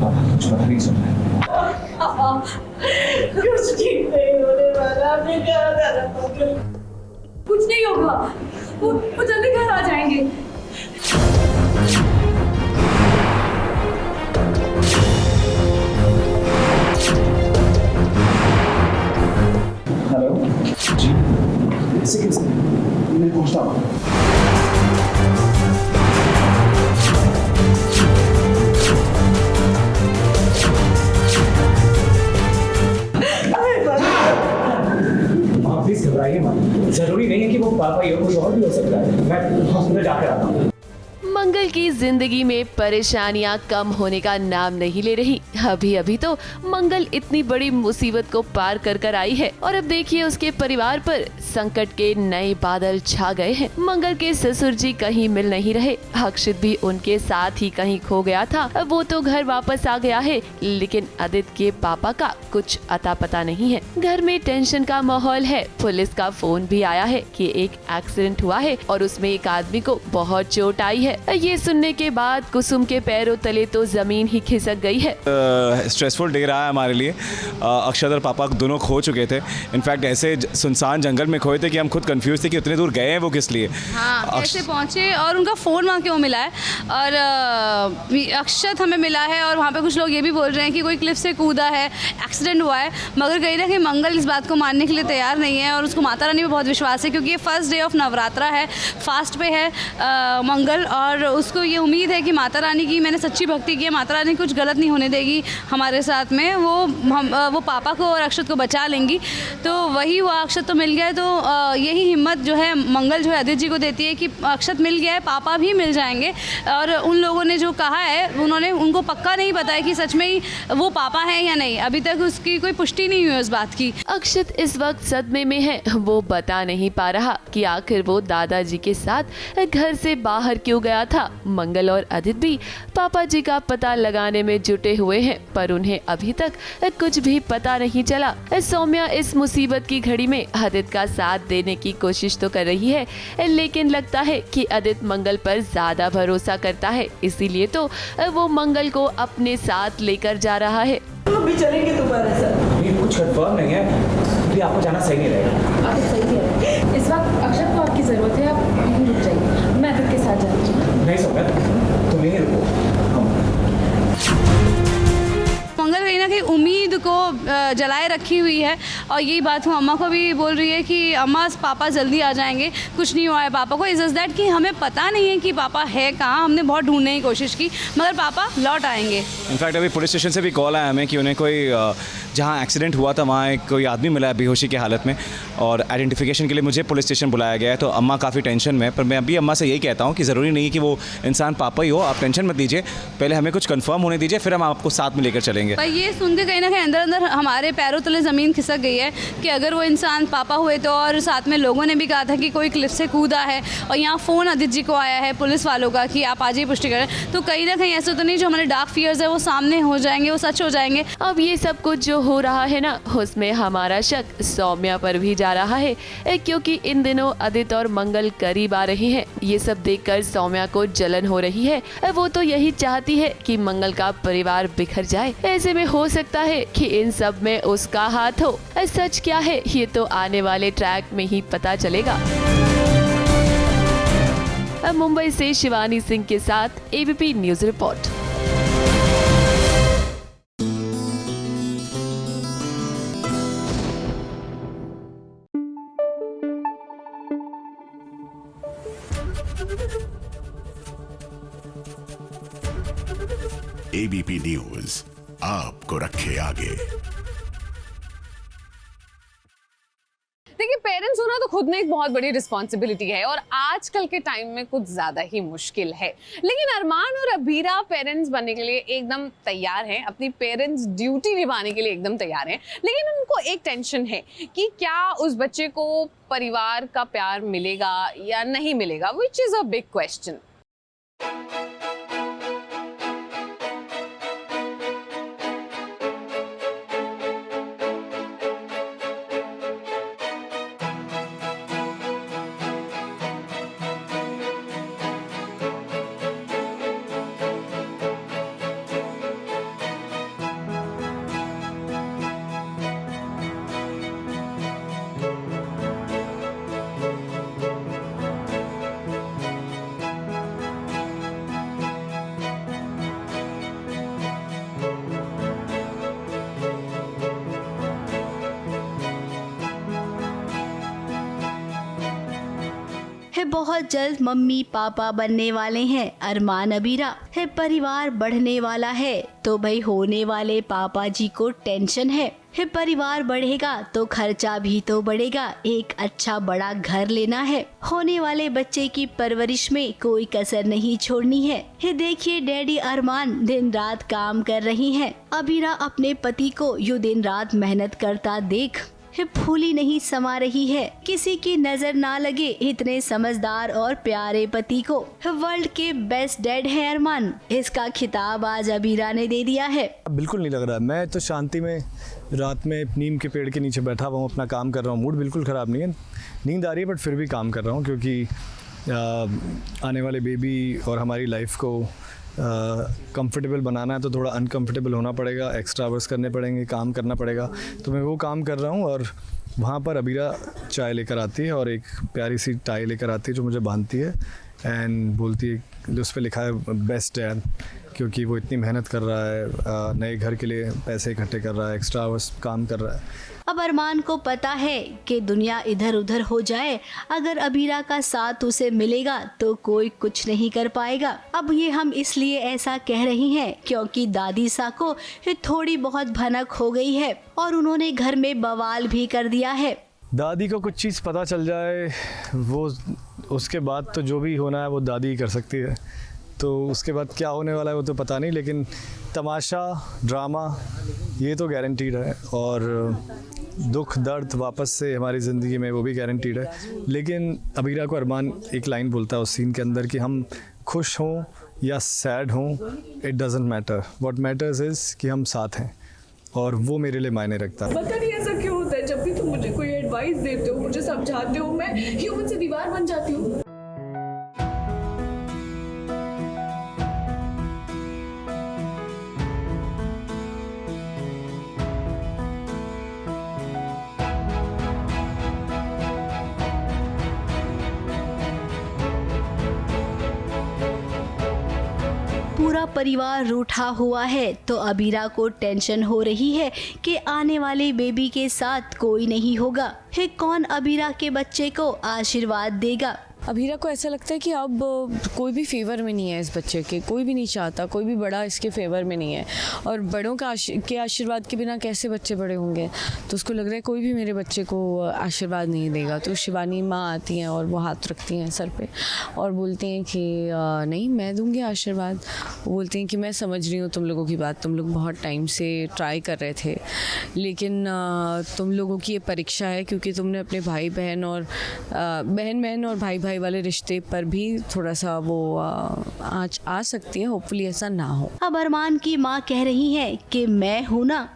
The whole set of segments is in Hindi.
पापा कुछ पता नहीं चल रहा है। कुछ ठीक नहीं होने वाला, आपने क्या करा? कुछ नहीं होगा, वो जल्दी घर आ जाएंगे। हेलो जी, ऐसे कैसे? मैं पहुंचता हूँ। प्लीज घबराइए मत, जरूरी नहीं है कि वो पापा ही हो, कोई और भी हो सकता है। मैं हॉस्पिटल जाकर आता हूँ। मंगल की जिंदगी में परेशानियां कम होने का नाम नहीं ले रही। अभी अभी तो मंगल इतनी बड़ी मुसीबत को पार कर कर आई है और अब देखिए उसके परिवार पर संकट के नए बादल छा गए हैं। मंगल के ससुर जी कहीं मिल नहीं रहे, अक्षित भी उनके साथ ही कहीं खो गया था। अब वो तो घर वापस आ गया है, लेकिन आदित्य के पापा का कुछ अता पता नहीं है। घर में टेंशन का माहौल है। पुलिस का फोन भी आया है कि एक एक्सीडेंट हुआ है और उसमें एक आदमी को बहुत चोट आई है। ये सुनने के बाद कुसुम के पैरों तले तो जमीन ही खिसक गई है। स्ट्रेसफुल डे रहा है हमारे लिए। अक्षत और पापा दोनों खो चुके थे। इनफैक्ट ऐसे सुनसान जंगल में खोए थे कि हम खुद कंफ्यूज थे कि उतने दूर गए हैं वो किस लिए। हाँ, कैसे पहुँचे और उनका फ़ोन वहाँ क्यों मिला है। और अक्षत हमें मिला है और वहाँ पे कुछ लोग ये भी बोल रहे हैं कि कोई क्लिफ से कूदा है, एक्सीडेंट हुआ है। मगर कहीं ना कहीं मंगल इस बात को मानने के लिए तैयार नहीं है और उसको माता रानी पे बहुत विश्वास है, क्योंकि ये फर्स्ट डे ऑफ नवरात्रा है, फास्ट पे है मंगल, और उसको ये उम्मीद है कि माता रानी की मैंने सच्ची भक्ति की है, माता रानी कुछ गलत नहीं होने देगी हमारे साथ में। वो पापा को और अक्षत को बचा लेंगी। तो वही हुआ, अक्षत तो मिल गया है। तो यही हिम्मत जो है मंगल जो है आदित्य जी को देती है कि अक्षत मिल गया है, पापा भी मिल जाएंगे। और उन लोगों ने जो कहा है, उनको पक्का नहीं पता है कि सच में ही वो पापा हैं या नहीं। अभी तक उसकी कोई पुष्टि नहीं हुई उस बात की। अक्षत इस वक्त सदमे में है। वो बता नहीं पा रहा कि आखिर वो दादाजी के साथ घर से बाहर क्यों गया था। मंगल और आदित्य भी पापा जी का पता लगाने में जुटे हुए हैं, पर उन्हें अभी तक कुछ भी पता नहीं चला। सौम्या इस मुसीबत की घड़ी में आदित्य का साथ देने की कोशिश तो कर रही है, लेकिन लगता है कि आदित्य मंगल पर ज्यादा भरोसा करता है, इसीलिए तो वो मंगल को अपने साथ लेकर जा रहा है। हम भी चलेंगे दोबारा सर। ये कुछ कंफर्म नहीं है, अभी आपको जाना सही नहीं रहेगा। आप सही है, इस वक्त अक्षत को आपकी जरूरत है, आप यहीं रुक जाइए, मैं आदित्य के साथ जाती हूँ। नहीं सौम्या, तुम यहीं रुको। मंगल कहीं ना कहीं उम्मीद को जलाए रखी हुई है और यही बात वो अम्मा को भी बोल रही है कि अम्मा पापा जल्दी आ जाएंगे, कुछ नहीं हुआ है पापा को। इज दैट कि हमें पता नहीं है कि पापा है कहाँ, हमने बहुत ढूंढने की कोशिश की मगर पापा लौट आएंगे। इनफैक्ट अभी पुलिस स्टेशन से भी कॉल आया हमें कि उन्हें कोई जहाँ एक्सीडेंट हुआ था वहाँ एक कोई आदमी मिला है बेहोशी की हालत में, और आइडेंटिफिकेशन के लिए मुझे पुलिस स्टेशन बुलाया गया है। तो अम्मा काफ़ी टेंशन में है, पर मैं अभी अम्मा से यही कहता हूँ कि ज़रूरी नहीं है कि वो इंसान पापा ही हो, आप टेंशन मत लीजिए, पहले हमें कुछ कंफर्म होने दीजिए, फिर हम आपको साथ में लेकर चलेंगे। पर ये सुन के कहीं ना कहीं अंदर अंदर हमारे पैरों तले ज़मीन खिसक गई है कि अगर वो इंसान पापा हुए तो। और साथ में लोगों ने भी कहा था कि कोई क्लिफ से कूदा है, और यहाँ फ़ोन आदित्य जी को आया है पुलिस वालों का कि आप आज ही पुष्टि करें। तो कहीं ना कहीं ऐसा तो नहीं जो हमारे डार्क फियर्स है वो सामने हो जाएंगे, वो सच हो जाएंगे। अब ये सब कुछ जो हो रहा है ना, उसमें हमारा शक सौम्या पर भी जा रहा है, क्योंकि इन दिनों आदित्य और मंगल करीब आ रहे हैं। ये सब देखकर सौम्या को जलन हो रही है। वो तो यही चाहती है कि मंगल का परिवार बिखर जाए। ऐसे में हो सकता है कि इन सब में उसका हाथ हो। सच क्या है ये तो आने वाले ट्रैक में ही पता चलेगा। अब मुंबई से शिवानी सिंह के साथ ABP news report. ABP news आपको रखे आगे। देखिए, पेरेंट्स होना तो खुद में एक बहुत बड़ी रिस्पॉन्सिबिलिटी है और आजकल के टाइम में कुछ ज़्यादा ही मुश्किल है। लेकिन अरमान और अबीरा पेरेंट्स बनने के लिए एकदम तैयार हैं, अपनी पेरेंट्स ड्यूटी निभाने के लिए एकदम तैयार हैं। लेकिन उनको एक टेंशन है कि क्या उस बच्चे को परिवार का प्यार मिलेगा या नहीं मिलेगा, which is a big question. है बहुत जल्द मम्मी पापा बनने वाले हैं अरमान अबीरा। है परिवार बढ़ने वाला है तो भाई होने वाले पापा जी को टेंशन है परिवार बढ़ेगा तो खर्चा भी तो बढ़ेगा, एक अच्छा बड़ा घर लेना है, होने वाले बच्चे की परवरिश में कोई कसर नहीं छोड़नी है देखिए डैडी अरमान दिन रात काम कर रही हैं। अबीरा अपने पति को यूं दिन रात मेहनत करता देख फूली नहीं समा रही है। किसी की नजर ना लगे इतने समझदार और प्यारे पति को। वर्ल्ड के बेस्ट डैड है अरमान, इसका खिताब आज अबीरा ने दे दिया है। बिल्कुल नहीं लग रहा, मैं तो शांति में रात में नीम के पेड़ के नीचे बैठा हुआ हूँ, अपना काम कर रहा हूँ। मूड बिल्कुल ख़राब नहीं है, नींद आ रही है बट फिर भी काम कर रहा हूँ क्योंकि आने वाले बेबी और हमारी लाइफ को कंफर्टेबल बनाना है तो थोड़ा अनकंफर्टेबल होना पड़ेगा, एक्स्ट्रा आवर्स करने पड़ेंगे, काम करना पड़ेगा। तो मैं वो काम कर रहा हूँ और वहाँ पर अबीरा चाय लेकर आती है और एक प्यारी सी टाई लेकर आती है जो मुझे बांधती है एंड बोलती है, उस पर लिखा है बेस्ट डैड, क्योंकि वो इतनी मेहनत कर रहा है, नए घर के लिए पैसे इकट्ठे कर रहा है, एक्स्ट्रा आवर्स काम कर रहा है। अब अरमान को पता है कि दुनिया इधर उधर हो जाए, अगर अबीरा का साथ उसे मिलेगा तो कोई कुछ नहीं कर पाएगा। अब ये हम इसलिए ऐसा कह रही हैं क्योंकि दादी सा को थोड़ी बहुत भनक हो गई है और उन्होंने घर में बवाल भी कर दिया है। दादी को कुछ चीज़ पता चल जाए, वो उसके बाद तो जो भी होना है वो दादी ही कर सकती है, तो उसके बाद क्या होने वाला है वो तो पता नहीं, लेकिन तमाशा ड्रामा ये तो गारंटीड है और दुख दर्द वापस से हमारी ज़िंदगी में वो भी गारंटीड है। लेकिन अबीरा को अरमान एक लाइन बोलता है उस सीन के अंदर कि हम खुश हों या सैड हों, it doesn't matter, what matters is कि हम साथ हैं, और वो मेरे लिए मायने रखता है। पता नहीं ऐसा क्यों होता है, जब भी तुम मुझे कोई एडवाइस देते हो, मुझे समझाते हो, मैं ह्यूमन से दीवार बन जाती हूँ। पूरा परिवार रूठा हुआ है तो अबीरा को टेंशन हो रही है कि आने वाले बेबी के साथ कोई नहीं होगा, कौन अबीरा के बच्चे को आशीर्वाद देगा। अबीरा को ऐसा लगता है कि अब कोई भी फेवर में नहीं है इस बच्चे के, कोई भी नहीं चाहता, कोई भी बड़ा इसके फेवर में नहीं है, और बड़ों के आशीर्वाद के बिना कैसे बच्चे बड़े होंगे। तो उसको लग रहा है कोई भी मेरे बच्चे को आशीर्वाद नहीं देगा। तो शिवानी माँ आती हैं और वो हाथ रखती हैं सर पे और बोलती हैं कि नहीं मैं दूंगी आशीर्वाद। वो बोलती हैं कि मैं समझ रही हूँ तुम लोगों की बात, तुम लोग बहुत टाइम से ट्राई कर रहे थे, लेकिन तुम लोगों की ये परीक्षा है क्योंकि तुमने अपने भाई बहन और बहन और भाई वाले रिश्ते पर भी थोड़ा सा वो आँच आ सकती है। होपफुली ऐसा ना हो। अब अरमान की माँ कह रही है कि मैं हूँ ना,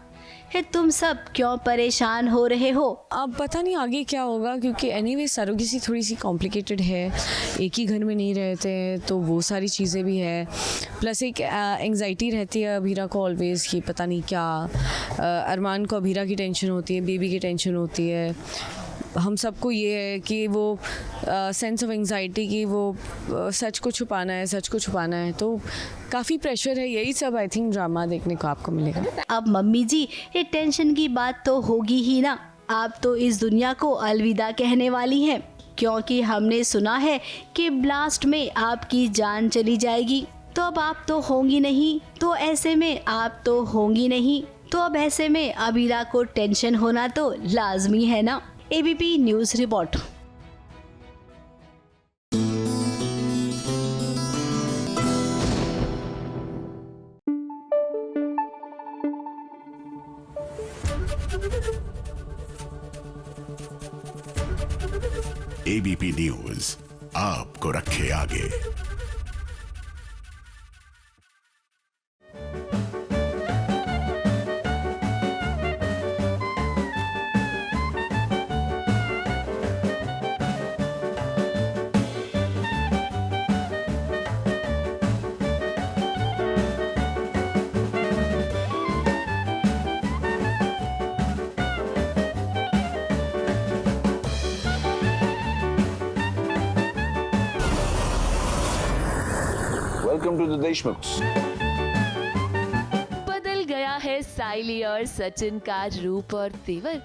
तुम सब क्यों परेशान हो रहे हो। अब पता नहीं आगे क्या होगा क्योंकि एनीवे सरोगेसी थोड़ी सी कॉम्प्लिकेटेड है, एक ही घर में नहीं रहते तो वो सारी चीज़ें भी है, प्लस एक एंग्जाइटी रहती है अबीरा को ऑलवेज़ कि पता नहीं क्या, अरमान को अबीरा की टेंशन होती है, बेबी की टेंशन होती है, हम सबको ये है कि वो सेंस ऑफ एंग्जाइटी की वो सच को छुपाना है, तो काफ़ी प्रेशर है। यही सब आई थिंक ड्रामा देखने को आपको मिलेगा। अब मम्मी जी ये टेंशन की बात तो होगी ही ना, आप तो इस दुनिया को अलविदा कहने वाली हैं क्योंकि हमने सुना है कि ब्लास्ट में आपकी जान चली जाएगी। तो अब आप तो होंगी नहीं, तो ऐसे में आप तो होंगी नहीं, तो अब ऐसे में अबीरा को टेंशन होना तो लाजमी है ना। ABP news report. ABP news आपको रखे आगे। Welcome to the Deshmukhs. बदल गया है साइली और सचिन का रूप और तेवर।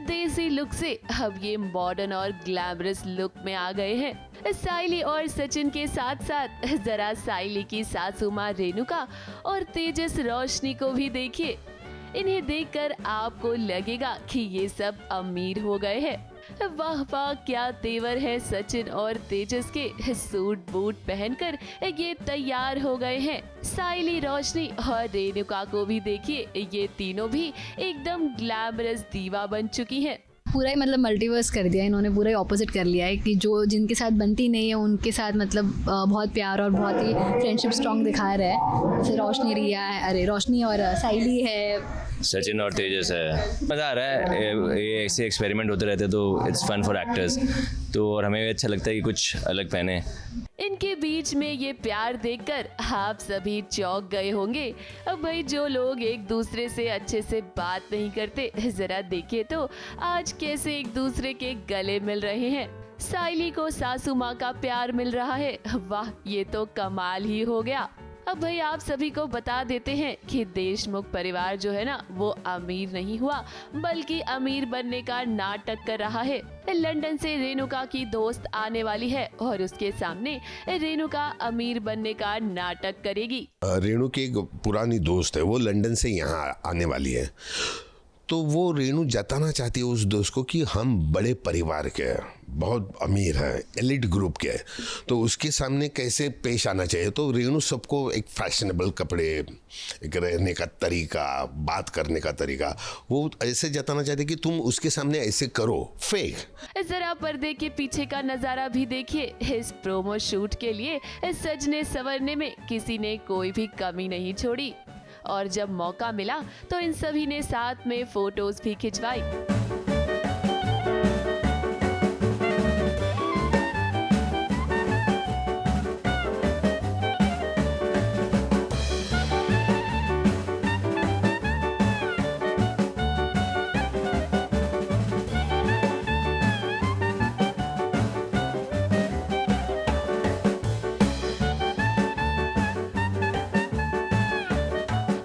देसी लुक से अब ये मॉडर्न और ग्लैमरस लुक में आ गए हैं। साइली और सचिन के साथ साथ जरा साइली की सासू माँ रेणुका और तेजस रोशनी को भी देखिए। इन्हें देखकर आपको लगेगा कि ये सब अमीर हो गए हैं। वाह वाह, क्या तेवर है सचिन और तेजस के। सूट बूट पहनकर ये तैयार हो गए हैं। साइली, रोशनी और रेणुका को भी देखिए, ये तीनों भी एकदम ग्लैमरस दीवा बन चुकी हैं। पूरा ही मतलब मल्टीवर्स कर दिया इन्होंने, पूरा ही ऑपोजिट कर लिया है कि जो जिनके साथ बनती नहीं है उनके साथ मतलब बहुत प्यार और बहुत ही फ्रेंडशिप स्ट्रॉन्ग दिखा रहा है। जैसे रोशनी रिया है, अरे रोशनी और साइली है, सचिन और तेजस है। मज़ा आ रहा है, ये ऐसे एक्सपेरिमेंट होते रहते तो इट्स फन फॉर एक्टर्स। तो और हमें भी अच्छा लगता है कि कुछ अलग पहने। इनके बीच में ये प्यार देखकर आप सभी चौंक गए होंगे। अब भाई, जो लोग एक दूसरे से अच्छे से बात नहीं करते, जरा देखिए तो आज कैसे एक दूसरे के गले मिल रहे हैं। साइली को सासू माँ का प्यार मिल रहा है। वाह, ये तो कमाल ही हो गया। अब भाई, आप सभी को बता देते हैं कि देशमुख परिवार जो है ना, वो अमीर नहीं हुआ बल्कि अमीर बनने का नाटक कर रहा है। लंदन से रेणुका की दोस्त आने वाली है और उसके सामने रेणुका अमीर बनने का नाटक करेगी। रेणु की एक पुरानी दोस्त है, वो लंदन से यहाँ आने वाली है। तो वो रेणु जताना चाहती है उस दोस्त को कि हम बड़े परिवार के हैं, बहुत अमीर हैं, एलिट ग्रुप के हैं, तो उसके सामने कैसे पेश आना चाहिए। तो रेणु सबको एक फैशनेबल कपड़े, एक रहने का तरीका, बात करने का तरीका, वो ऐसे जताना चाहती है कि तुम उसके सामने ऐसे करो, फेक। जरा पर्दे के पीछे का नजारा भी देखिए। इस प्रोमो शूट के लिए सजने संवरने में किसी ने कोई भी कमी नहीं छोड़ी और जब मौका मिला तो इन सभी ने साथ में फोटोज भी खिंचवाई।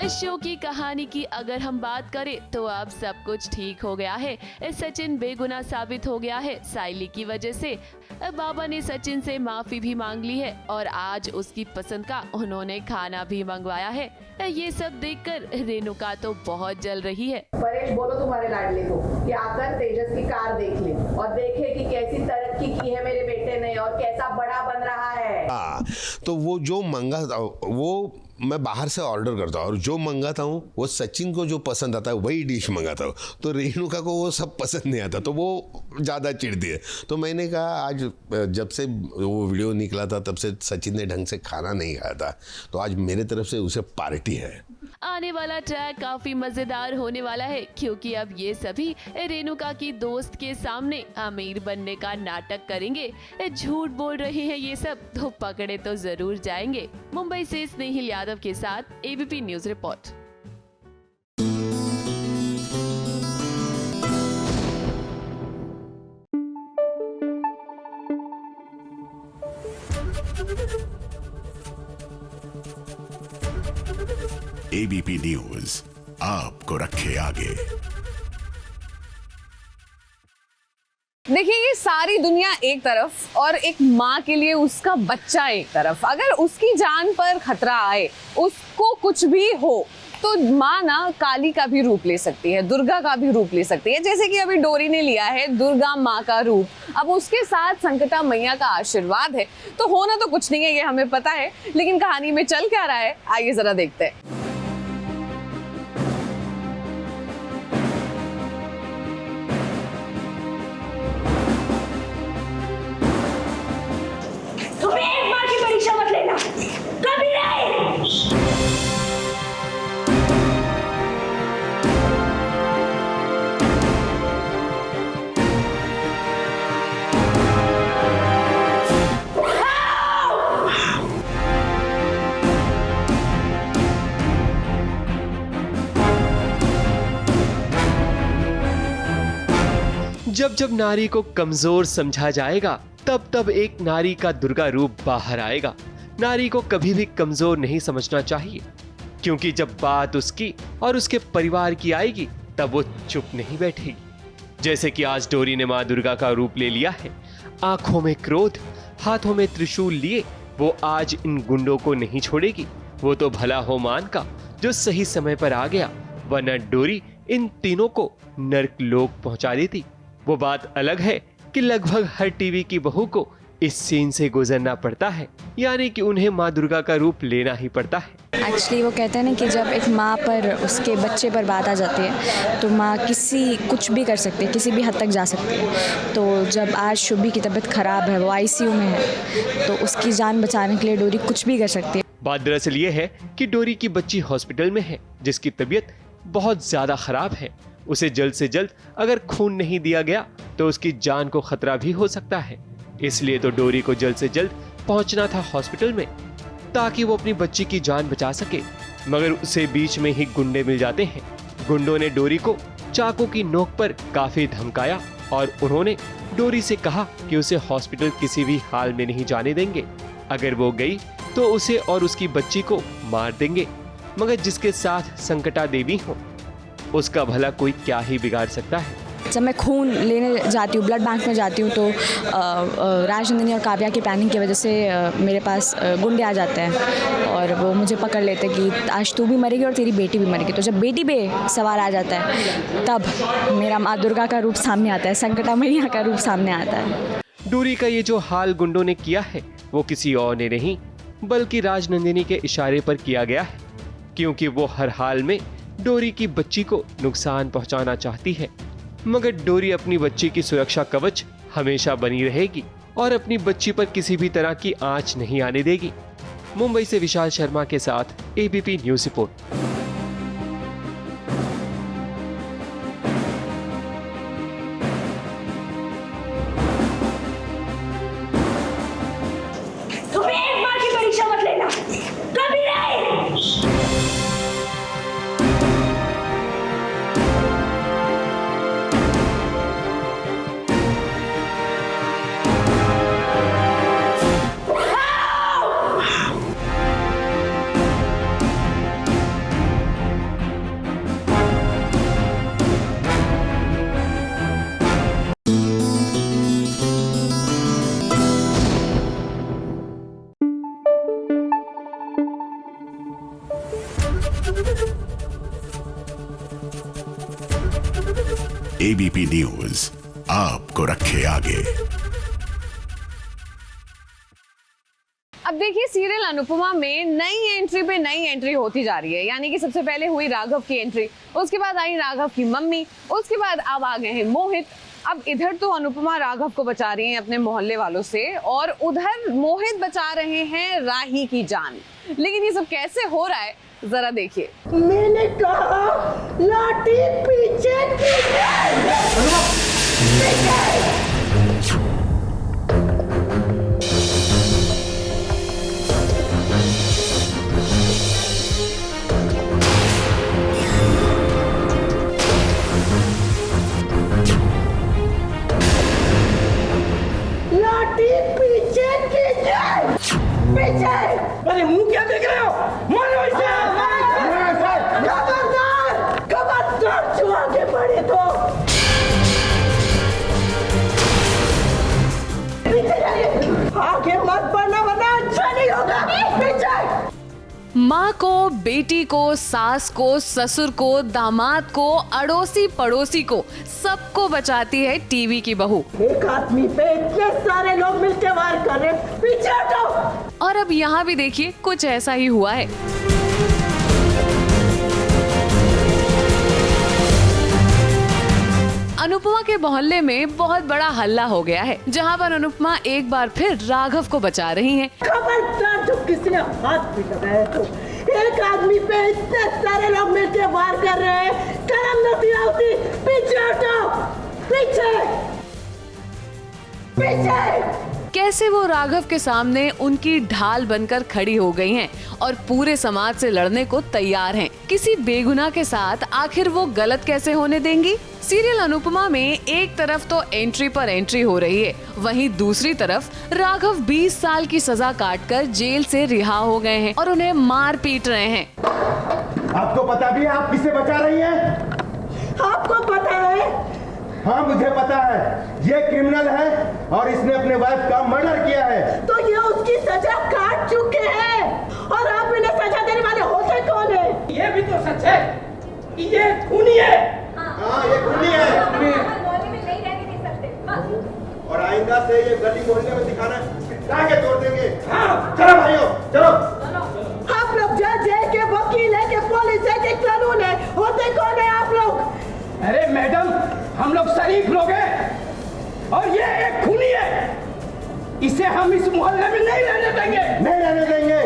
इस शो की कहानी की अगर हम बात करें तो अब सब कुछ ठीक हो गया है। सचिन बेगुनाह साबित हो गया है साइली की वजह से। बाबा ने सचिन से माफी भी मांग ली है और आज उसकी पसंद का उन्होंने खाना भी मंगवाया है। ये सब देखकर रेणुका तो बहुत जल रही है। परेश, बोलो तुम्हारे लाडले को कि आकर तेजस की कार देख ले और देखे कि कैसी तरक्की की है मेरे बेटे ने और कैसा बड़ा बन रहा है। तो वो जो मंगा वो मैं बाहर से ऑर्डर करता हूँ और जो मंगाता हूँ वो सचिन को जो पसंद आता है वही डिश मंगाता हूँ। तो रेणुका को वो सब पसंद नहीं आता तो वो ज़्यादा चिढ़ती है। तो मैंने कहा आज जब से वो वीडियो निकला था तब से सचिन ने ढंग से खाना नहीं खाया था, तो आज मेरे तरफ से उसे पार्टी है। आने वाला ट्रैक काफी मजेदार होने वाला है क्योंकि अब ये सभी रेणुका की दोस्त के सामने अमीर बनने का नाटक करेंगे। झूठ बोल रहे हैं ये सब, तो पकड़े तो जरूर जाएंगे। मुंबई से स्नेहिल यादव के साथ ABP news report. ABP news आपको रखे आगे। देखिए, ये सारी दुनिया एक तरफ और एक माँ के लिए उसका बच्चा एक तरफ। अगर उसकी जान पर खतरा आए, उसको कुछ भी हो, तो माँ ना काली का भी रूप ले सकती है, दुर्गा का भी रूप ले सकती है। जैसे कि अभी डोरी ने लिया है दुर्गा माँ का रूप। अब उसके साथ संकटा मैया का आशीर्वाद है, तो होना तो कुछ नहीं है, ये हमें पता है। लेकिन कहानी में चल क्या रहा है, आइए जरा देखते हैं। तुम्हें एक बार की परीक्षा मत लेना, कभी नहीं। जब जब नारी को कमजोर समझा जाएगा तब तब एक नारी का दुर्गा रूप बाहर आएगा। नारी को कभी भी कमजोर नहीं समझना चाहिए, क्योंकि जब बात उसकी और उसके परिवार की आएगी तब वो चुप नहीं बैठेगी। जैसे कि आज डोरी ने माँ दुर्गा का रूप ले लिया है। आंखों में क्रोध, हाथों में त्रिशूल लिए वो आज इन गुंडों को नहीं छोड़ेगी। वो तो भला हो मान का जो सही समय पर आ गया, वरना डोरी इन तीनों को नर्क लोक पहुंचा देती। वो बात अलग है कि लगभग हर टीवी की बहू को इस सीन से गुजरना पड़ता है, यानी कि उन्हें माँ दुर्गा का रूप लेना ही पड़ता है। एक्चुअली वो कहते हैं ना कि जब एक माँ पर उसके बच्चे पर बात आ जाती है तो माँ कुछ भी कर सकती है, किसी भी हद तक जा सकती है। तो जब आज शुभी की तबीयत खराब है, वो आईसीयू में है, तो उसकी जान बचाने के लिए डोरी कुछ भी कर सकती है। बात दरअसल ये है कि डोरी की बच्ची हॉस्पिटल में है, जिसकी तबीयत बहुत ज्यादा खराब है। उसे जल्द से जल्द अगर खून नहीं दिया गया तो उसकी जान को खतरा भी हो सकता है। इसलिए तो डोरी को जल्द से जल्द पहुंचना था हॉस्पिटल में ताकि वो अपनी बच्ची की जान बचा सके, मगर उसे बीच में ही गुंडे मिल जाते हैं। गुंडों ने डोरी को चाकू की नोक पर काफी धमकाया और उन्होंने डोरी से कहा कि उसे हॉस्पिटल किसी भी हाल में नहीं जाने देंगे। अगर वो गई तो उसे और उसकी बच्ची को मार देंगे, मगर जिसके साथ संकटा देवी हो उसका भला कोई क्या ही बिगाड़ सकता है। जब मैं खून लेने जाती हूँ, ब्लड बैंक में जाती हूँ, तो राजनंदिनी और काव्या की प्लानिंग की वजह से मेरे पास गुंडे आ जाते हैं और वो मुझे पकड़ लेते कि आज तू भी मरेगी और तेरी बेटी भी मरेगी। तो जब बेटी पे सवाल आ जाता है तब मेरा माँ दुर्गा का रूप सामने आता है, संकटा मैया का रूप सामने आता है। डोरी का ये जो हाल गुंडों ने किया है वो किसी और ने नहीं बल्कि राजनंदिनी के इशारे पर किया गया है, क्योंकि वो हर हाल में डोरी की बच्ची को नुकसान पहुंचाना चाहती है। मगर डोरी अपनी बच्ची की सुरक्षा कवच हमेशा बनी रहेगी और अपनी बच्ची पर किसी भी तरह की आंच नहीं आने देगी। मुंबई से विशाल शर्मा के साथ एबीपी न्यूज रिपोर्ट। तुम्हें एक बार की परीक्षा मत लेना, कभी नहीं। एबीपी न्यूज आपको रखे आगे। अब देखिए सीरियल अनुपमा में नई एंट्री पे नई एंट्री होती जा रही है। यानी कि सबसे पहले हुई राघव की एंट्री, उसके बाद आई राघव की मम्मी, उसके बाद अब आ गए हैं मोहित। अब इधर तो अनुपमा राघव को बचा रही हैं अपने मोहल्ले वालों से और उधर मोहित बचा रहे हैं राही की जान। लेकिन ये सब कैसे हो रहा है जरा देखिए। मैंने कहा लाठी पीछे लाठी पीछे पीछे। अरे मुंह क्या देख रहे हो? मारो इसे। खबरदार जो आगे बढ़े तो पीछे जाइए, आगे मत बढ़ना वरना अच्छा नहीं होगा। पीछे। माँ को, बेटी को, सास को, ससुर को, दामाद को, अड़ोसी पड़ोसी को, सबको बचाती है टीवी की बहू। एक आदमी पे इतने सारे लोग मिलकर वार कर रहे, पीछे हटो। और अब यहाँ भी देखिए कुछ ऐसा ही हुआ है। अनुपमा के मोहल्ले में बहुत बड़ा हल्ला हो गया है, जहां पर अनुपमा एक बार फिर राघव को बचा रही हैं। खबरदार जो किसी ने हाथ भी लगाया तो एक आदमी पे इतने सारे लोग मिलकर वार कर रहे हैं, शर्म नहीं आती। पीछे हटो, पीछे पीछे। कैसे वो राघव के सामने उनकी ढाल बनकर खड़ी हो गई हैं और पूरे समाज से लड़ने को तैयार हैं। किसी बेगुनाह के साथ आखिर वो गलत कैसे होने देंगी? सीरियल अनुपमा में एक तरफ तो एंट्री पर एंट्री हो रही है, वहीं दूसरी तरफ राघव 20 साल की सजा काटकर जेल से रिहा हो गए हैं और उन्हें मार पीट रहे हैं। आपको पता भी है आप किसे बचा रही हैं? आपको पता है हाँ मुझे पता है, ये क्रिमिनल है और इसने अपने वाइफ का मर्डर किया है। तो ये उसकी सजा काट चुके हैं और आप इन्हें सजा देने वाले होते कौन है? ये भी तो सच है कि ये खूनी है। हाँ ये खूनी है। और आइंदा से ये गली मोहल्ले में दिखाना के तोड़ देंगे। हाँ चलो भाइयों चलो। आप लोग जज है कि वकील है कि पुलिस है कि कानून है, होते कौन है आप लोग? अरे मैडम, हम लोग शरीफ लोग हैं और ये एक खूनी है। इसे हम इस मोहल्ले में नहीं रहने देंगे। नहीं रहने देंगे।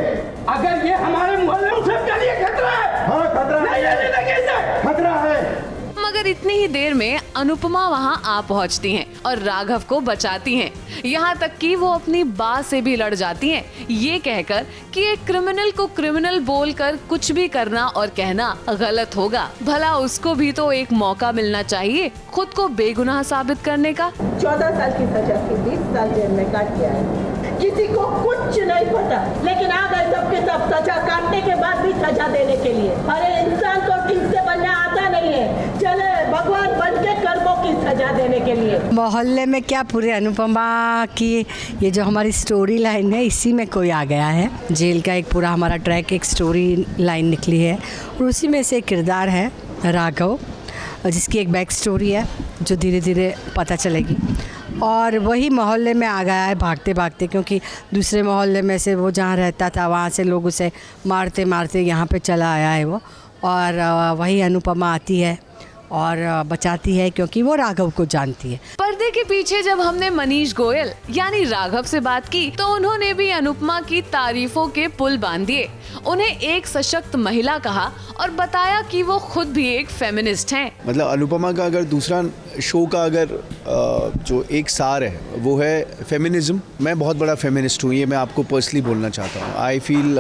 अगर ये हमारे मोहल्ले में सबके लिए खतरा है। हाँ खतरा नहीं रहने देंगे इसे। खतरा है। मगर इतनी ही देर में अनुपमा वहां आ पहुंचती हैं और राघव को बचाती हैं। यहाँ तक कि वो अपनी बात से भी लड़ जाती हैं, ये कहकर कि एक क्रिमिनल को क्रिमिनल बोलकर कुछ भी करना और कहना गलत होगा। भला उसको भी तो एक मौका मिलना चाहिए खुद को बेगुनाह साबित करने का। 14 साल की सजा की 20 साल जेल में काट दिया है। किसी को कुछ नहीं पता, लेकिन आ गए सबके सब सजा काटने के बाद भी सजा देने के लिए। अरे इंसान को ठीक से बनना आता नहीं है, चले भगवान बन के कर्मों की सजा देने के लिए। मोहल्ले में क्या पूरे अनुपमा की ये जो हमारी स्टोरी लाइन है, इसी में कोई आ गया है। जेल का एक पूरा हमारा ट्रैक एक स्टोरी लाइन निकली है और उसी में से एक किरदार है राघव, जिसकी एक बैक स्टोरी है जो धीरे धीरे पता चलेगी। और वही मोहल्ले में आ गया है भागते भागते, क्योंकि दूसरे मोहल्ले में से वो जहाँ रहता था वहाँ से लोग उसे मारते मारते यहाँ पे चला आया है वो। और वही अनुपमा आती है और बचाती है, क्योंकि वो राघव को जानती है। पर्दे के पीछे जब हमने मनीष गोयल यानी राघव से बात की तो उन्होंने भी अनुपमा की तारीफों के पुल बांध दिए। उन्हें एक सशक्त महिला कहा और बताया कि वो खुद भी एक फेमिनिस्ट हैं। मतलब अनुपमा का अगर दूसरा शो का अगर जो एक सार है वो है फेमिनिज्म। मैं बहुत बड़ा फेमिनिस्ट हूँ, ये मैं आपको पर्सनली बोलना चाहता हूँ। I feel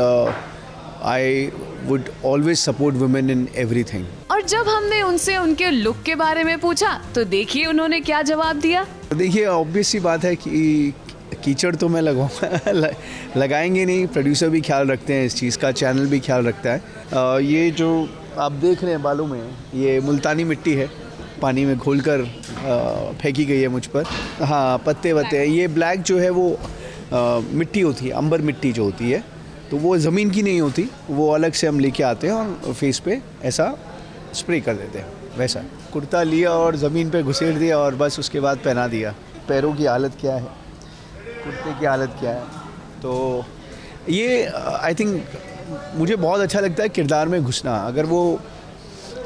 I would always support women in everything. और जब हमने उनसे उनके लुक के बारे में पूछा तो देखिए उन्होंने क्या जवाब दिया। देखिए ऑब्वियस सी बात है कि कीचड़ तो मैं लगाऊंगा लगाएंगे नहीं। प्रोड्यूसर भी ख्याल रखते हैं इस चीज़ का, चैनल भी ख्याल रखता है। ये जो आप देख रहे हैं बालों में, ये मुल्तानी मिट्टी है, पानी में घोलकर फेंकी गई है मुझ पर। हाँ पत्ते वत्ते हैं। ये ब्लैक जो है वो मिट्टी होती है, अंबर मिट्टी जो होती है, तो वो ज़मीन की नहीं होती, वो अलग से हम लेके आते हैं और फेस पे ऐसा स्प्रे कर देते हैं। वैसा कुर्ता लिया और ज़मीन पे घुसेड़ दिया और बस उसके बाद पहना दिया। पैरों की हालत क्या है, कुर्ते की हालत क्या है। तो ये आई थिंक मुझे बहुत अच्छा लगता है किरदार में घुसना। अगर वो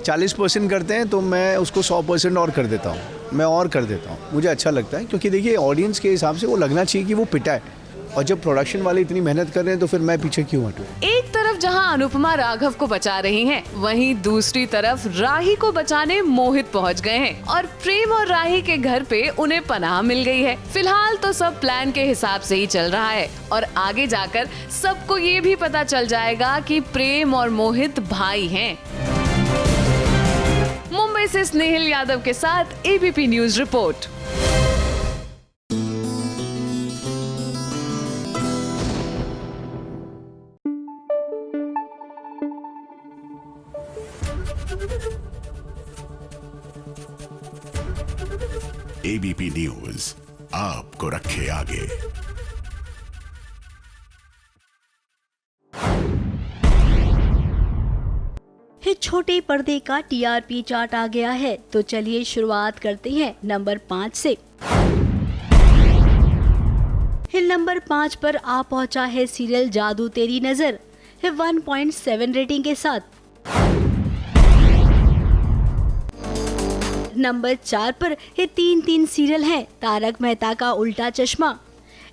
40% करते हैं तो मैं उसको 100% और कर देता हूँ, मैं और कर देता हूँ। मुझे अच्छा लगता है, क्योंकि देखिए ऑडियंस के हिसाब से वो लगना चाहिए कि वो पिटा है, और जब प्रोडक्शन वाले इतनी मेहनत कर रहे हैं तो फिर मैं पीछे क्यों हटूं। एक तरफ जहां अनुपमा राघव को बचा रही हैं, वहीं दूसरी तरफ राही को बचाने मोहित पहुंच गए हैं और प्रेम और राही के घर पे उन्हें पनाह मिल गई है। फिलहाल तो सब प्लान के हिसाब से ही चल रहा है और आगे जाकर सबको ये भी पता चल जाएगा कि प्रेम और मोहित भाई हैं। मुंबई से स्नेहिल यादव के साथ ABP news report. ABP news आपको रखे आगे। छोटे पर्दे का टीआरपी चार्ट आ गया है, तो चलिए शुरुआत करते हैं नंबर 5 से। नंबर 5 पर आ पहुंचा है सीरियल जादू तेरी नजर, 1.7 रेटिंग के साथ। नंबर 4 पर ये 3 सीरियल हैं, तारक मेहता का उल्टा चश्मा,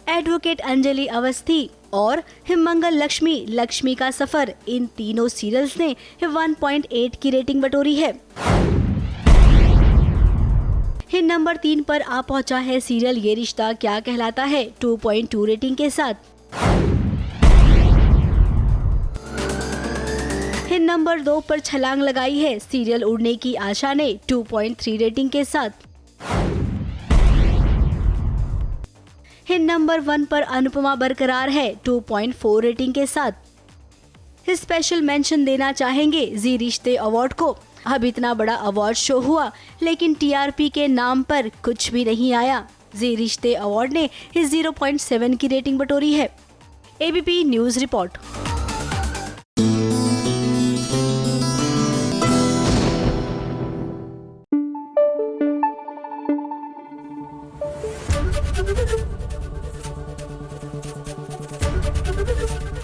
एडवोकेट अंजलि अवस्थी और हिमंगल लक्ष्मी, लक्ष्मी का सफर। इन तीनों सीरियल्स ने 1.8 की रेटिंग बटोरी है। नंबर 3 पर आ पहुंचा है सीरियल ये रिश्ता क्या कहलाता है, 2.2 रेटिंग के साथ। नंबर 2 पर छलांग लगाई है सीरियल उड़ने की आशा ने, 2.3 रेटिंग के साथ। नंबर 1 पर अनुपमा बरकरार है, 2.4 रेटिंग के साथ। स्पेशल मेंशन देना चाहेंगे जी रिश्ते अवार्ड को। अब इतना बड़ा अवार्ड शो हुआ लेकिन टीआरपी के नाम पर कुछ भी नहीं आया। जी रिश्ते अवार्ड ने इस 0.7 की रेटिंग बटोरी है। ABP news report.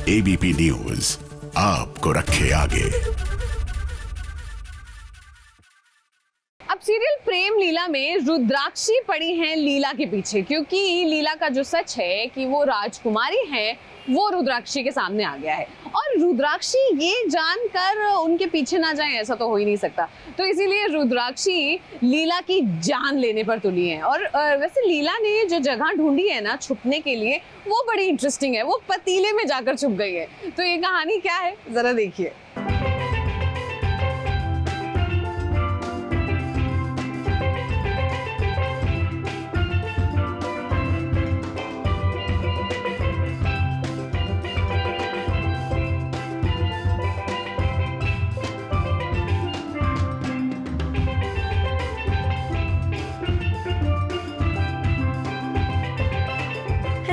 ABP news आपको रखे आगे। अब सीरियल प्रेम लीला में रुद्राक्षी पड़ी हैं लीला के पीछे, क्योंकि लीला का जो सच है कि वो राजकुमारी है वो रुद्राक्षी के सामने आ गया है। और रुद्राक्षी ये जानकर उनके पीछे ना जाए ऐसा तो हो ही नहीं सकता, तो इसीलिए रुद्राक्षी लीला की जान लेने पर तुली है। और वैसे लीला ने जो जगह ढूंढी है ना छुपने के लिए वो बड़ी इंटरेस्टिंग है। वो पतीले में जाकर छुप गई है। तो ये कहानी क्या है जरा देखिए।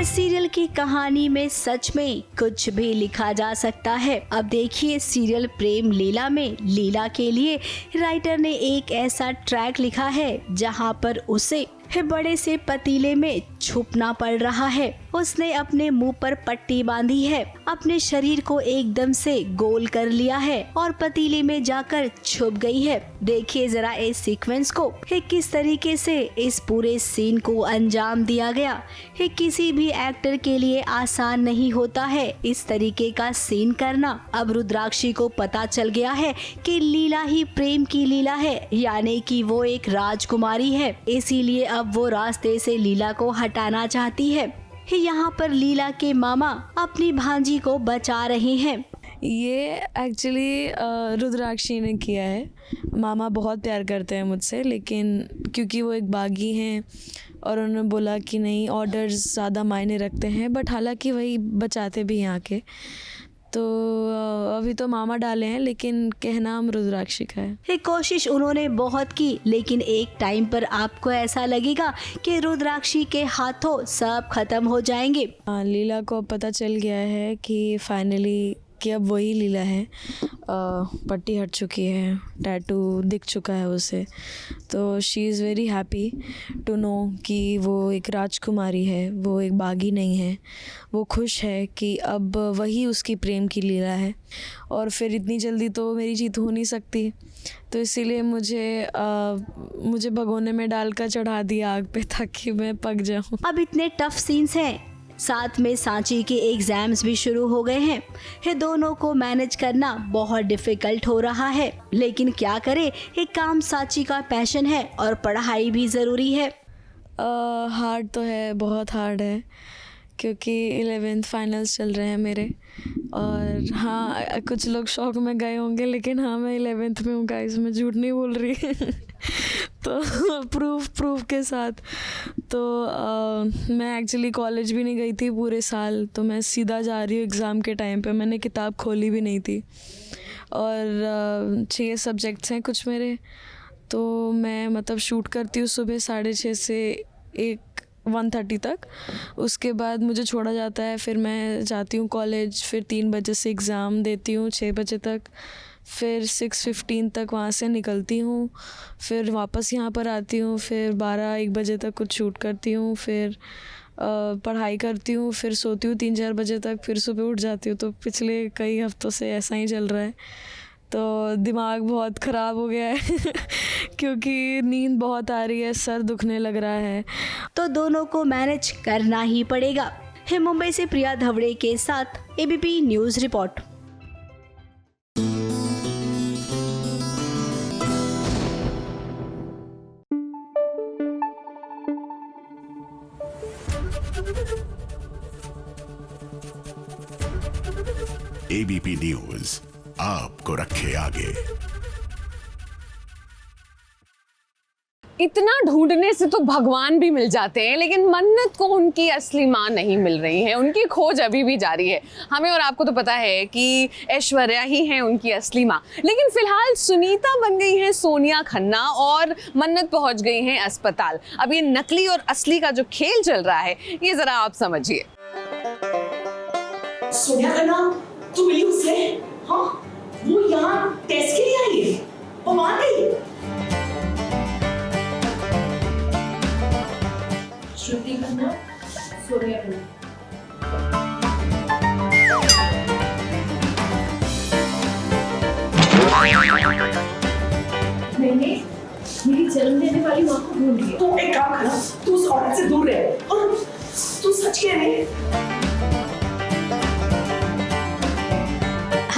सीरियल की कहानी में सच में कुछ भी लिखा जा सकता है। अब देखिए सीरियल प्रेम लीला में लीला के लिए राइटर ने एक ऐसा ट्रैक लिखा है जहां पर उसे बड़े से पतीले में छुपना पड़ रहा है। उसने अपने मुंह पर पट्टी बांधी है, अपने शरीर को एकदम से गोल कर लिया है और पतीले में जाकर छुप गई है। देखिए जरा इस सीक्वेंस को, किस तरीके से इस पूरे सीन को अंजाम दिया गया। किसी भी एक्टर के लिए आसान नहीं होता है इस तरीके का सीन करना। अब रुद्राक्षी को पता चल गया है कि लीला ही प्रेम की लीला है, यानी कि वो एक राजकुमारी है। इसीलिए अब वो रास्ते से लीला को हटाना चाहती है। यहाँ पर लीला के मामा अपनी भांजी को बचा रहे हैं। ये एक्चुअली रुद्राक्षी ने किया है। मामा बहुत प्यार करते हैं मुझसे, लेकिन क्योंकि वो एक बागी हैं और उन्होंने बोला कि नहीं ऑर्डर्स ज़्यादा मायने रखते हैं, बट हालांकि वही बचाते भी यहाँ के। तो अभी तो मामा डाले हैं लेकिन कहना हम रुद्राक्षी का है। कोशिश उन्होंने बहुत की, लेकिन एक टाइम पर आपको ऐसा लगेगा कि रुद्राक्षी के हाथों सब खत्म हो जाएंगे। लीला को अब पता चल गया है कि फाइनली कि अब वही लीला है। पट्टी हट चुकी है, टैटू दिख चुका है उसे, तो she is very happy to know कि वो एक राजकुमारी है, वो एक बागी नहीं है। वो खुश है कि अब वही उसकी प्रेम की लीला है और फिर इतनी जल्दी तो मेरी जीत हो नहीं सकती। तो इसीलिए मुझे भगोने में डालकर चढ़ा दिया आग पे ताकि मैं पक जाऊँ। अब इतने टफ सीन्स हैं, साथ में सांची के एग्जाम्स भी शुरू हो गए हैं। ये दोनों को मैनेज करना बहुत डिफिकल्ट हो रहा है, लेकिन क्या करे, एक काम सांची का पैशन है और पढ़ाई भी ज़रूरी है। हार्ड तो है, बहुत हार्ड है, क्योंकि 11th फाइनल्स चल रहे हैं मेरे। और हाँ, कुछ लोग शौक में गए होंगे, लेकिन हाँ मैं 11th में हूँ गाइस, मैं झूठ नहीं बोल रही तो प्रूफ के साथ। तो मैं एक्चुअली कॉलेज भी नहीं गई थी पूरे साल, तो मैं सीधा जा रही हूँ एग्ज़ाम के टाइम पे। मैंने किताब खोली भी नहीं थी और 6 सब्जेक्ट्स हैं कुछ मेरे। तो मैं मतलब शूट करती हूँ सुबह 6:30 से 1:30 तक। उसके बाद मुझे छोड़ा जाता है, फिर मैं जाती हूँ कॉलेज, फिर 3 बजे से एग्ज़ाम देती हूँ 6 बजे तक, फिर 6:15 तक वहाँ से निकलती हूँ, फिर वापस यहाँ पर आती हूँ, फिर 12-1 बजे तक कुछ शूट करती हूँ, फिर पढ़ाई करती हूँ, फिर सोती हूँ 3-4 बजे तक, फिर सुबह उठ जाती हूँ। तो पिछले कई हफ्तों से ऐसा ही चल रहा है। तो दिमाग बहुत ख़राब हो गया है क्योंकि नींद बहुत आ रही है, सर दुखने लग रहा है। तो दोनों को मैनेज करना ही पड़ेगा। मुंबई से प्रिया धवड़े के साथ ABP news report. ABP news आपको रखे आगे। इतना ढूंढने से तो भगवान भी मिल जाते हैं, लेकिन मन्नत को उनकी असली माँ नहीं मिल रही है। उनकी खोज अभी भी जारी है। हमें और आपको तो पता है कि ऐश्वर्या ही है उनकी असली माँ, लेकिन फिलहाल सुनीता बन गई है सोनिया खन्ना और मन्नत पहुंच गई हैं अस्पताल। अब ये नकली और असली का जो खेल चल रहा है, ये जरा आप समझिए। सोनिया खन्ना, तू मिली उससे? हाँ, वो यहाँ टेस्ट के लिए आई है। वो मान गई। श्रुति खन्ना, सोनिया खन्ना। मैंने मेरी जन्म देने वाली माँ को ढूंढ लिया। तो एक काम करो, तू उस औरत से दूर रह और तू सच कह रही है।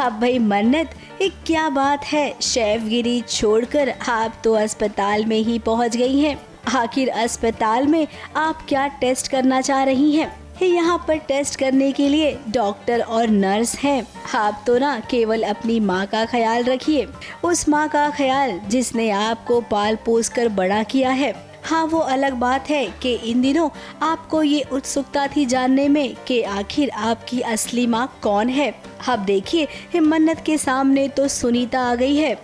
अब भाई मन्नत, ये क्या बात है, शेफगिरी छोड़कर आप तो अस्पताल में ही पहुंच गई हैं। आखिर अस्पताल में आप क्या टेस्ट करना चाह रही हैं? यहाँ पर टेस्ट करने के लिए डॉक्टर और नर्स हैं। आप तो ना केवल अपनी माँ का ख्याल रखिए, उस माँ का ख्याल जिसने आपको पाल पोस कर बड़ा किया है। हाँ, वो अलग बात है कि इन दिनों आपको ये उत्सुकता थी जानने में कि आखिर आपकी असली माँ कौन है। अब देखिए, मन्नत के सामने तो सुनीता आ गई है।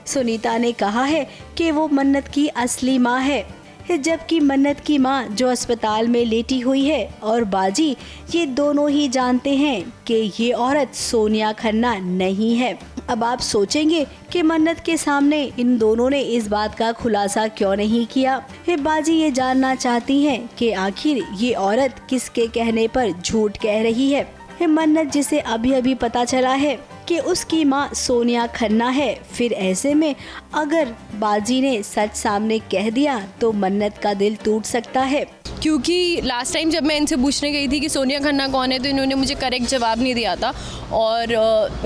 सुनीता ने कहा है कि वो मन्नत की असली माँ है, जबकि मन्नत की माँ जो अस्पताल में लेटी हुई है और बाजी, ये दोनों ही जानते हैं कि ये औरत सोनिया खन्ना नहीं है। अब आप सोचेंगे कि मन्नत के सामने इन दोनों ने इस बात का खुलासा क्यों नहीं किया। बाजी ये जानना चाहती हैं कि आखिर ये औरत किसके कहने पर झूठ कह रही है। मन्नत जिसे अभी अभी पता चला है कि उसकी माँ सोनिया खन्ना है, फिर ऐसे में अगर बाजी ने सच सामने कह दिया तो मन्नत का दिल टूट सकता है। क्योंकि लास्ट टाइम जब मैं इनसे पूछने गई थी कि सोनिया खन्ना कौन है, तो इन्होंने मुझे करेक्ट जवाब नहीं दिया था और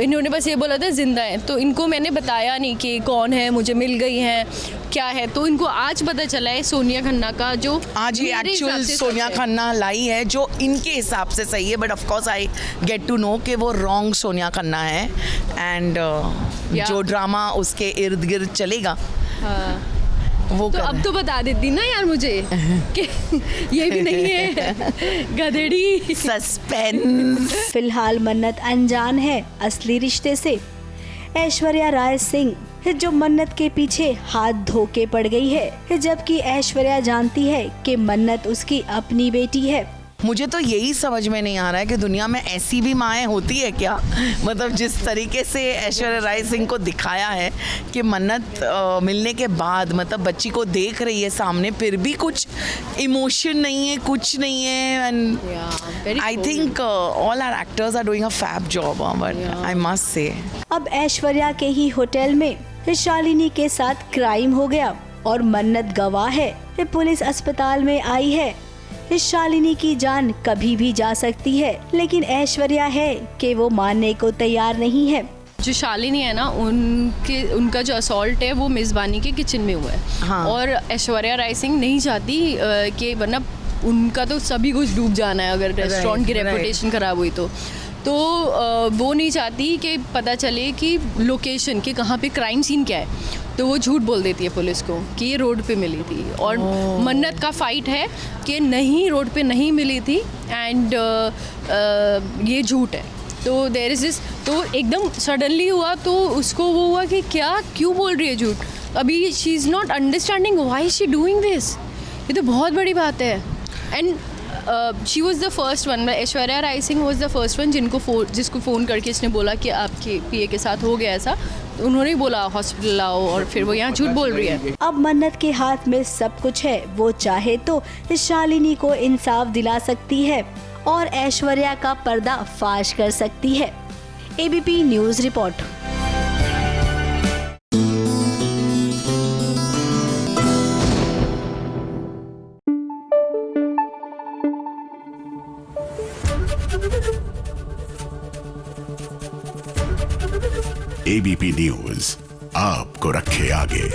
इन्होंने बस ये बोला था जिंदा है। तो इनको मैंने बताया नहीं कि कौन है, मुझे मिल गई है क्या है। तो इनको आज पता चला है सोनिया खन्ना का, जो आज ये एक्चुअल सोनिया खन्ना लाई है जो इनके हिसाब से सही है, but of course I get to know कि वो रॉन्ग सोनिया खन्ना है। एंड जो ड्रामा उसके इर्द गिर्द चलेगा वो तो अब तो बता देती ना यार मुझे कि ये भी नहीं है गधेड़ी। सस्पेंस। फिलहाल मन्नत अनजान है असली रिश्ते से। ऐश्वर्या राय सिंह जो मन्नत के पीछे हाथ धो के पड़ गई है, जबकि ऐश्वर्या जानती है कि मन्नत उसकी अपनी बेटी है। मुझे तो यही समझ में नहीं आ रहा है कि दुनिया में ऐसी भी माएँ होती है क्या। मतलब जिस तरीके से ऐश्वर्या राय सिंह को दिखाया है कि मन्नत मिलने के बाद मतलब बच्ची को देख रही है सामने, फिर भी कुछ इमोशन नहीं है, कुछ नहीं है। And I think all our actors are doing a fab job, but I must say. अब ऐश्वर्या के ही होटल में शालिनी के साथ क्राइम हो गया और मन्नत गवाह है। पुलिस अस्पताल में आई है। शालिनी की जान कभी भी जा सकती है, लेकिन ऐश्वर्या है कि वो मानने को तैयार नहीं है। जो शालिनी है ना, उनका जो असॉल्ट है वो मेज़बानी के किचन में हुआ है। हाँ। और ऐश्वर्या राय सिंह नहीं चाहती कि वरना उनका तो सभी कुछ डूब जाना है अगर रेस्टोरेंट की रेपुटेशन खराब हुई तो वो नहीं चाहती कि पता चले कि लोकेशन कि कहाँ पे क्राइम सीन क्या है। तो वो झूठ बोल देती है पुलिस को कि ये रोड पे मिली थी। और मन्नत का फाइट है कि नहीं, रोड पे नहीं मिली थी एंड ये झूठ है। तो देयर इज दिस, तो एकदम सडनली हुआ तो उसको वो हुआ कि क्या क्यों बोल रही है झूठ। अभी she is not understanding why she doing this. ये तो बहुत बड़ी बात है। And she was the first one, Aishwarya Rai Singh was the first one जिसको फ़ोन करके इसने बोला कि आपके पीए के साथ हो गया ऐसा। तो उन्होंने बोला हॉस्पिटल आओ और फिर वो यहाँ झूठ बोल रही है। अब मन्नत के हाथ में सब कुछ है, वो चाहे तो शालिनी को इंसाफ दिला सकती है और ऐश्वर्या का पर्दा फाश कर सकती है। ABP news report. ABP news आपको रखे आगे।